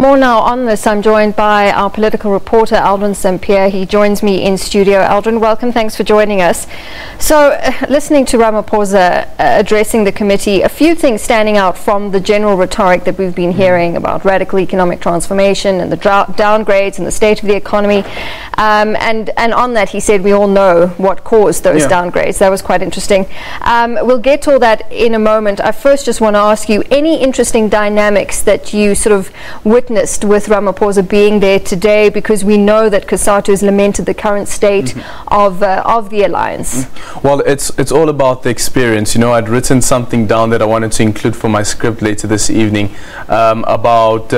More now on this, I'm joined by our political reporter, Aldrin Sampear. He joins me in studio. Aldrin, welcome. Thanks for joining us. So, listening to Ramaphosa addressing the committee, a few things standing out from the general rhetoric that we've been hearing about radical economic transformation and the downgrades and the state of the economy. And on that, he said we all know what caused those downgrades. That was quite interesting. We'll get to all that in a moment. I first just want to ask you, any interesting dynamics that you sort of witnessed with Ramaphosa being there today, because we know that Cosatu has lamented the current state of the alliance? Well, it's all about the experience. You know, I'd written something down that I wanted to include for my script later this evening about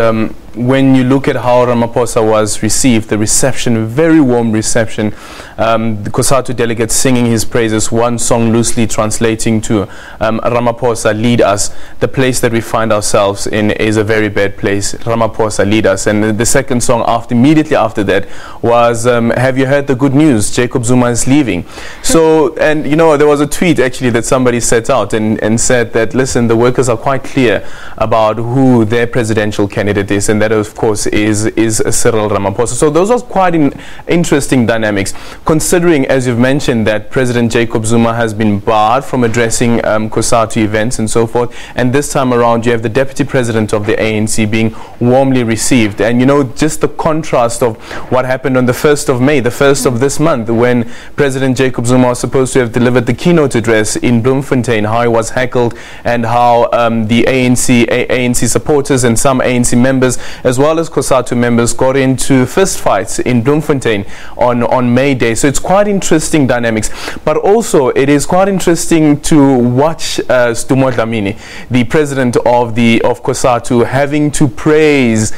when you look at how Ramaphosa was received, the reception, very warm reception, the Cosatu delegates singing his praises, one song loosely translating to Ramaphosa, lead us. The place that we find ourselves in is a very bad place. Ramaphosa, lead us. And the second song immediately after that was, have you heard the good news? Jacob Zuma is leaving. So, and you know, there was a tweet actually that somebody set out and said that, listen, the workers are quite clear about who their presidential candidate is, and that of course is Cyril Ramaphosa. So those are quite interesting dynamics, considering, as you've mentioned, that President Jacob Zuma has been barred from addressing Cosatu events and so forth, and this time around you have the deputy president of the ANC being warmly received. And you know, just the contrast of what happened on the 1st of May, the 1st of this month, when President Jacob Zuma was supposed to have delivered the keynote address in Bloemfontein, how he was heckled, and how the ANC supporters and some ANC members as well as Cosatu members got into fist fights in Bloemfontein on May Day. So it's quite interesting dynamics, but also it is quite interesting to watch Stumo Dlamini, the president of Cosatu, having to praise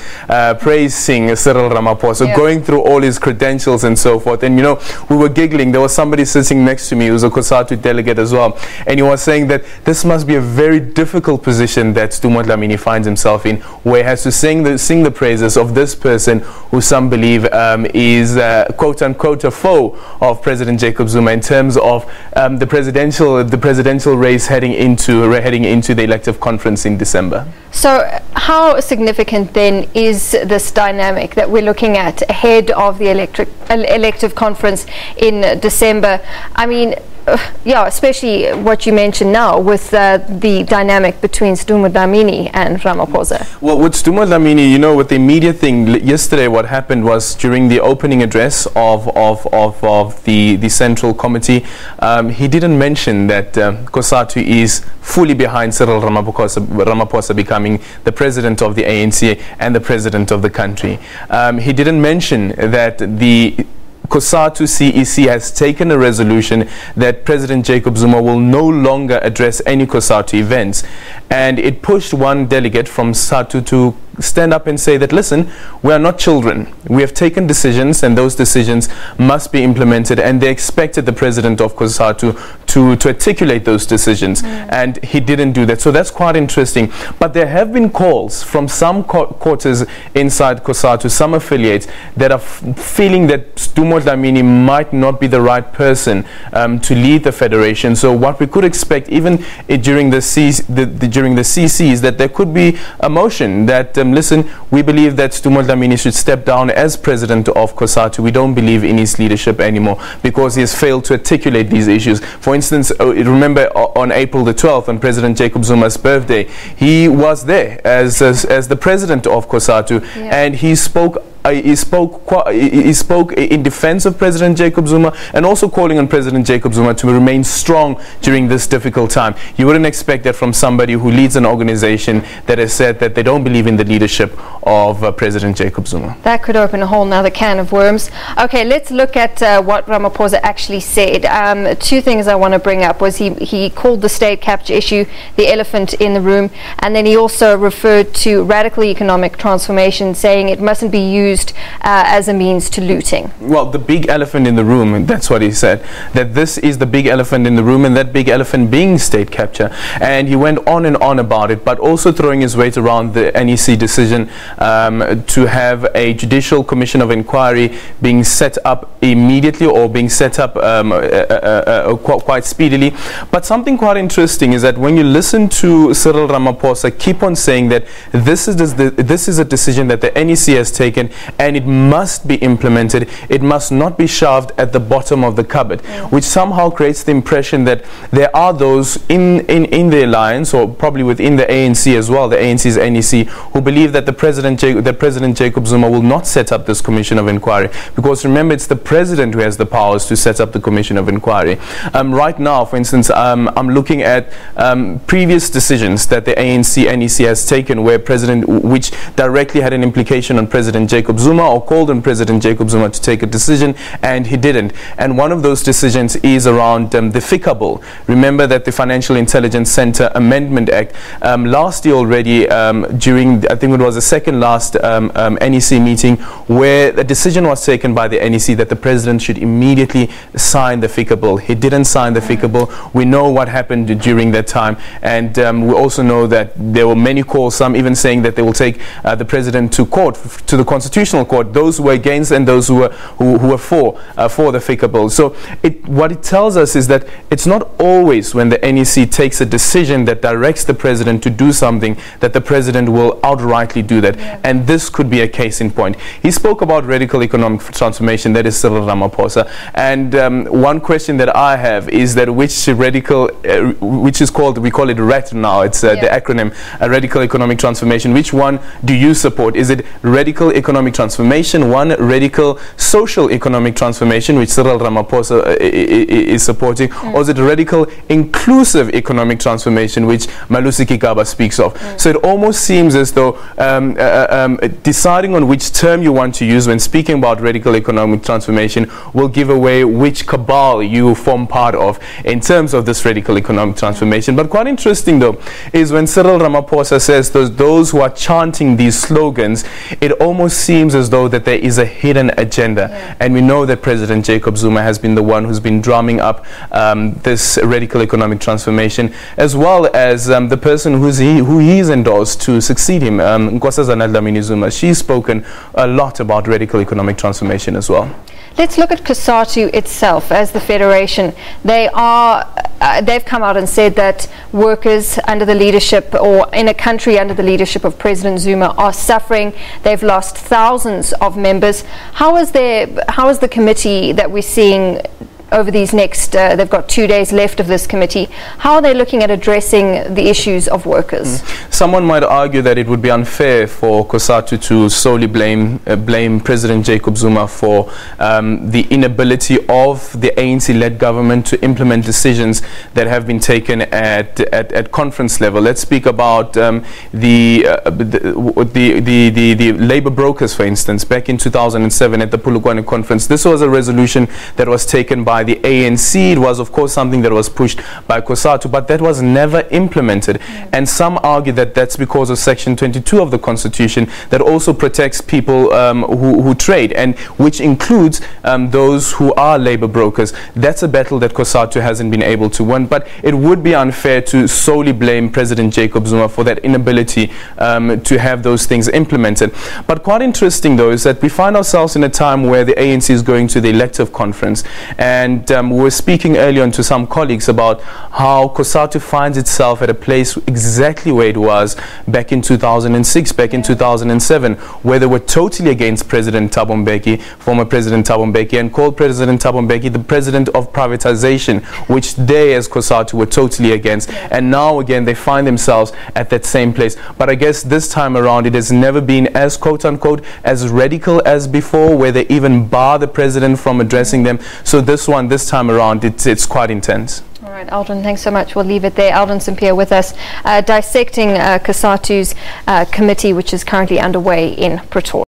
sing Cyril Ramaphosa, going through all his credentials and so forth. And you know, we were giggling. There was somebody sitting next to me who was a Cosatu delegate as well, and he was saying that this must be a very difficult position that Stumo Dlamini finds himself in, where he has to sing the praises of this person who some believe is quote unquote a foe of President Jacob Zuma in terms of the presidential race heading into the elective conference in December. So how significant then is this dynamic that we're looking at ahead of the elective conference in December? I mean, yeah, especially what you mentioned now with the dynamic between Stumo Dlamini and Ramaphosa. Well, with Stumo Dlamini, you know, with the immediate thing, yesterday what happened was during the opening address of the Central Committee, he didn't mention that Cosatu is fully behind Cyril Ramaphosa becoming the president of the ANC and the president of the country. He didn't mention that the Cosatu CEC has taken a resolution that President Jacob Zuma will no longer address any Cosatu events, and it pushed one delegate from SATU to stand up and say that, listen, we are not children. We have taken decisions, and those decisions must be implemented, and they expected the president of Cosatu to articulate those decisions, and he didn't do that. So that's quite interesting. But there have been calls from some quarters inside Cosatu, some affiliates, that are feeling that Stumo Dlamini might not be the right person to lead the federation. So what we could expect even during the CC is that there could be a motion that listen, we believe that Stumo Dlamini should step down as president of Cosatu. We don't believe in his leadership anymore because he has failed to articulate these issues. For instance, remember on April the 12th, on President Jacob Zuma's birthday, he was there as the president of Cosatu, and he spoke in defense of President Jacob Zuma, and also calling on President Jacob Zuma to remain strong during this difficult time. You wouldn't expect that from somebody who leads an organization that has said that they don't believe in the leadership of President Jacob Zuma. That could open a whole nother can of worms. Okay, let's look at what Ramaphosa actually said. Two things I want to bring up was he called the state capture issue the elephant in the room, and then he also referred to radical economic transformation, saying it mustn't be used as a means to looting. Well, the big elephant in the room, and that's what he said, that this is the big elephant in the room, and that big elephant being state capture. And he went on and on about it, but also throwing his weight around the NEC decision to have a judicial commission of inquiry being set up immediately, or being set up quite speedily. But something quite interesting is that when you listen to Cyril Ramaphosa keep on saying that this is a decision that the NEC has taken and it must be implemented, it must not be shoved at the bottom of the cupboard, which somehow creates the impression that there are those in the alliance, or probably within the ANC as well, the ANC's NEC, who believe that President Jacob Zuma will not set up this commission of inquiry, because remember, it's the president who has the powers to set up the commission of inquiry. Right now, for instance, I'm looking at previous decisions that the ANC NEC has taken, where which directly had an implication on President Jacob Zuma, or called on President Jacob Zuma to take a decision, and he didn't. And one of those decisions is around the FICA bill. Remember that the Financial Intelligence Center Amendment Act, last year already, during, I think it was the second last NEC meeting, where a decision was taken by the NEC that the president should immediately sign the FICA bill. He didn't sign the FICA bill. We know what happened during that time, and we also know that there were many calls, some even saying that they will take the president to court, to the Constitutional Court, those who were against and those who were for the FICA bill. So what it tells us is that it's not always when the NEC takes a decision that directs the president to do something that the president will outrightly do that. And this could be a case in point. He spoke about radical economic transformation, that is Cyril Ramaphosa. And one question that I have is that which radical, which is called, we call it RET now, it's the acronym, radical economic transformation. Which one do you support? Is it radical economic transformation, one radical social economic transformation, which Cyril Ramaphosa is supporting, or is it radical inclusive economic transformation, which Malusi Kigaba speaks of? So it almost seems as though deciding on which term you want to use when speaking about radical economic transformation will give away which cabal you form part of in terms of this radical economic transformation. But quite interesting though is when Cyril Ramaphosa says those who are chanting these slogans, it almost seems as though that there is a hidden agenda. And we know that President Jacob Zuma has been the one who's been drumming up this radical economic transformation, as well as the person who he's endorsed to succeed him, Nkosazana Dlamini Zuma. She's spoken a lot about radical economic transformation as well. Let's look at Cosatu itself as the federation. They've come out and said that workers under the leadership, or in a country under the leadership of President Zuma, are suffering. They've lost thousands of members. How is the committee that we're seeing over these next, they've got 2 days left of this committee, how are they looking at addressing the issues of workers? Someone might argue that it would be unfair for Cosatu to solely blame President Jacob Zuma for the inability of the ANC-led government to implement decisions that have been taken at conference level. Let's speak about the labor brokers, for instance. Back in 2007 at the Polokwane conference, this was a resolution that was taken by the ANC. It was, of course, something that was pushed by Cosatu, but that was never implemented. And some argue that that's because of Section 22 of the Constitution that also protects people who trade, and which includes those who are labor brokers. That's a battle that Cosatu hasn't been able to win, but it would be unfair to solely blame President Jacob Zuma for that inability to have those things implemented. But quite interesting, though, is that we find ourselves in a time where the ANC is going to the elective conference, and we were speaking earlier on to some colleagues about how Cosatu finds itself at a place exactly where it was back in 2006, back in 2007, where they were totally against President Thabo Mbeki, former President Thabo Mbeki, and called President Thabo Mbeki the president of privatization, which they as Cosatu were totally against. And now again they find themselves at that same place. But I guess this time around it has never been as quote-unquote as radical as before, where they even bar the president from addressing them. So this time around it's quite intense. All right, Aldrin, thanks so much. We'll leave it there. Aldrin Sampear with us, dissecting Cosatu's committee, which is currently underway in Pretoria.